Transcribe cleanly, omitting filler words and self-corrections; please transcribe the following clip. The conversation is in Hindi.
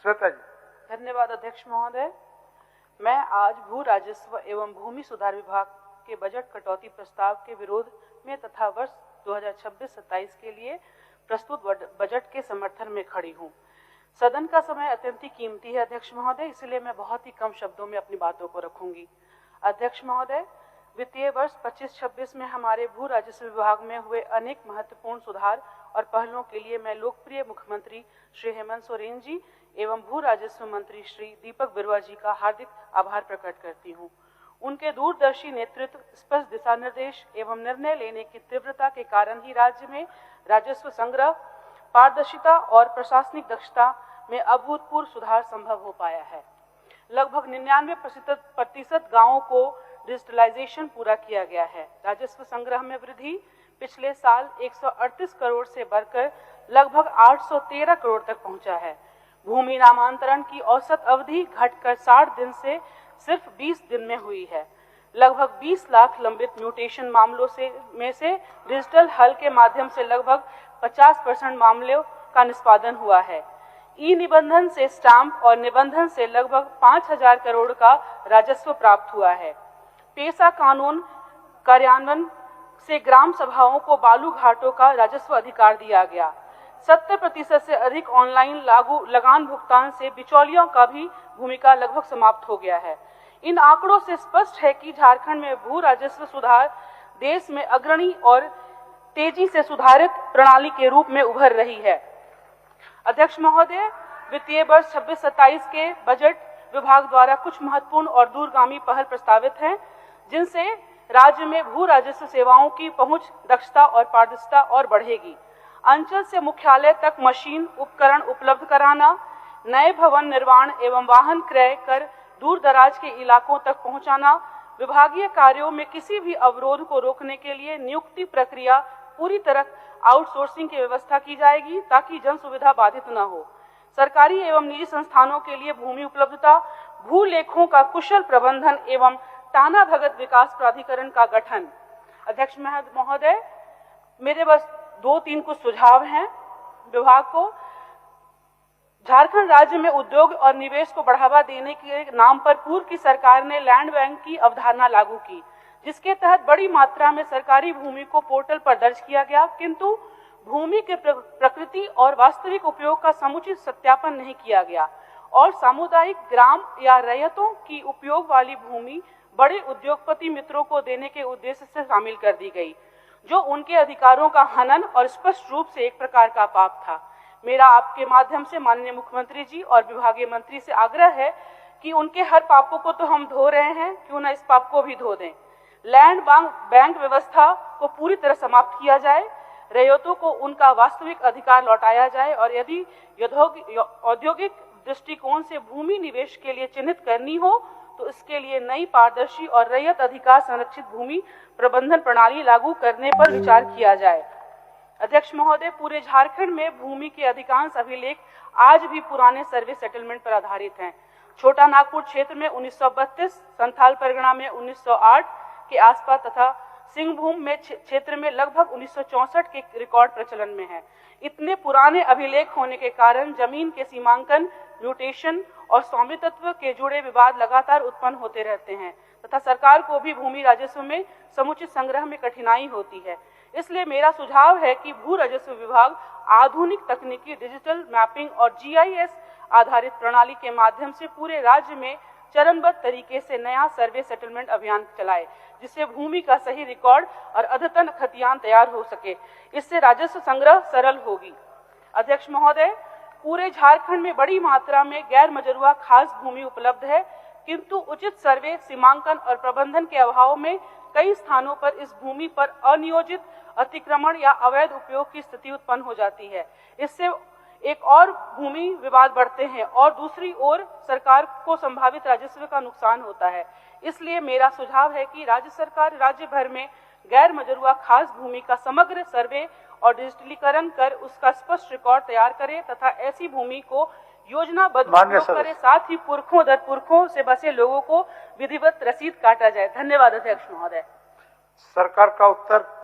श्वेता जी। धन्यवाद अध्यक्ष महोदय। मैं आज भू राजस्व एवं भूमि सुधार विभाग के बजट कटौती प्रस्ताव के विरोध में तथा वर्ष 2026-27 के लिए प्रस्तुत बजट के समर्थन में खड़ी हूं। सदन का समय अत्यंत ही कीमती है अध्यक्ष महोदय, इसलिए मैं बहुत ही कम शब्दों में अपनी बातों को रखूंगी। अध्यक्ष महोदय, वित्तीय वर्ष 25-26 में हमारे भू राजस्व विभाग में हुए अनेक महत्वपूर्ण सुधार और पहलों के लिए मैं लोकप्रिय मुख्यमंत्री श्री हेमंत सोरेन जी एवं भू राजस्व मंत्री श्री दीपक बिरुवा जी का हार्दिक आभार प्रकट करती हूं। उनके दूरदर्शी नेतृत्व, स्पष्ट दिशा निर्देश एवं निर्णय लेने की तीव्रता के कारण ही राज्य में राजस्व संग्रह, पारदर्शिता और प्रशासनिक दक्षता में अभूतपूर्व सुधार संभव हो पाया है। लगभग 99% गांवों को डिजिटलाइजेशन पूरा किया गया है। राजस्व संग्रह में वृद्धि पिछले साल 138 करोड़ से बढ़कर लगभग 813 करोड़ तक पहुंचा है। भूमि नामांतरण की औसत अवधि घटकर 60 दिन से सिर्फ 20 दिन में हुई है। लगभग 20 लाख लंबित म्यूटेशन मामलों में से डिजिटल हल के माध्यम से लगभग 50% मामलों का निष्पादन हुआ है। ई निबंधन से स्टाम्प और निबंधन से लगभग 5000 करोड़ का राजस्व प्राप्त हुआ है। पेशा कानून कार्यान्वयन से ग्राम सभाओं को बालू घाटों का राजस्व अधिकार दिया गया। 70% से अधिक ऑनलाइन लगान भुगतान से बिचौलियों का भी भूमिका लगभग समाप्त हो गया है। इन आंकड़ों से स्पष्ट है कि झारखंड में भू राजस्व सुधार देश में अग्रणी और तेजी से सुधारित प्रणाली के रूप में उभर रही है। अध्यक्ष महोदय, वित्तीय वर्ष 26-27 के बजट विभाग द्वारा कुछ महत्वपूर्ण और दूरगामी पहल प्रस्तावित हैं, जिनसे राज्य में भू राजस्व सेवाओं की पहुंच, दक्षता और पारदर्शिता और बढ़ेगी। अंचल से मुख्यालय तक मशीन उपकरण उपलब्ध कराना, नए भवन निर्माण एवं वाहन क्रय कर दूर दराज के इलाकों तक पहुंचाना, विभागीय कार्यों में किसी भी अवरोध को रोकने के लिए नियुक्ति प्रक्रिया पूरी तरह आउटसोर्सिंग की व्यवस्था की जाएगी ताकि जन सुविधा बाधित न हो। सरकारी एवं निजी संस्थानों के लिए भूमि उपलब्धता, भू लेखों का कुशल प्रबंधन एवं टाना भगत विकास प्राधिकरण का गठन। अध्यक्ष महोदय, मेरे बस 2-3 कुछ सुझाव हैं विभाग को। झारखंड राज्य में उद्योग और निवेश को बढ़ावा देने के नाम पर पूर्व की सरकार ने लैंड बैंक की अवधारणा लागू की, जिसके तहत बड़ी मात्रा में सरकारी भूमि को पोर्टल पर दर्ज किया गया, किंतु भूमि के प्रकृति और वास्तविक उपयोग का समुचित सत्यापन नहीं किया गया और सामुदायिक, ग्राम या रैयतों की उपयोग वाली भूमि बड़े उद्योगपति मित्रों को देने के उद्देश्य से शामिल कर दी गई, जो उनके अधिकारों का हनन और स्पष्ट रूप से एक प्रकार का पाप था। मेरा आपके माध्यम से माननीय मुख्यमंत्री जी और विभागीय मंत्री से आग्रह है कि उनके हर पापों को तो हम धो रहे हैं, क्यों ना इस पाप को भी धो दें। लैंड बैंक व्यवस्था को पूरी तरह समाप्त किया जाए, रैयतों को उनका वास्तविक अधिकार लौटाया जाए और यदि औद्योगिक दृष्टिकोण से भूमि निवेश के लिए चिन्हित करनी हो तो इसके लिए नई पारदर्शी और रैयत अधिकार संरक्षित भूमि प्रबंधन प्रणाली लागू करने पर विचार किया जाए। अध्यक्ष महोदय, पूरे झारखंड में भूमि के अधिकांश अभिलेख आज भी पुराने सर्वे सेटलमेंट पर आधारित हैं। छोटा नागपुर क्षेत्र में 1932, संथाल परगना में 1908 के आसपास तथा सिंहभूम में क्षेत्र में लगभग 1964 के रिकॉर्ड प्रचलन में है। इतने पुराने अभिलेख होने के कारण जमीन के सीमांकन, म्यूटेशन और स्वामित्व के जुड़े विवाद लगातार उत्पन्न होते रहते हैं तथा सरकार को भी भूमि राजस्व में समुचित संग्रह में कठिनाई होती है। इसलिए मेरा सुझाव है कि भू राजस्व विभाग आधुनिक तकनीकी, डिजिटल मैपिंग और GIS आधारित प्रणाली के माध्यम से पूरे राज्य में चरणबद्ध तरीके से नया सर्वे सेटलमेंट अभियान चलाए, जिससे भूमि का सही रिकॉर्ड और अद्यतन खतियान तैयार हो सके। इससे राजस्व संग्रह सरल होगी। अध्यक्ष महोदय, पूरे झारखंड में बड़ी मात्रा में गैर मजरूआ खास भूमि उपलब्ध है, किंतु उचित सर्वे, सीमांकन और प्रबंधन के अभाव में कई स्थानों पर इस भूमि पर अनियोजित अतिक्रमण या अवैध उपयोग की स्थिति उत्पन्न हो जाती है। इससे एक और भूमि विवाद बढ़ते हैं और दूसरी ओर सरकार को संभावित राजस्व का नुकसान होता है। इसलिए मेरा सुझाव है कि राज्य सरकार राज्य भर में गैर मजरूआ खास भूमि का समग्र सर्वे और डिजिटलीकरण कर उसका स्पष्ट रिकॉर्ड तैयार करे तथा ऐसी भूमि को योजनाबद्ध करे, साथ ही पुरखों दर पुरखों से बसे लोगों को विधिवत रसीद काटा जाए। धन्यवाद अध्यक्ष महोदय। सरकार का उत्तर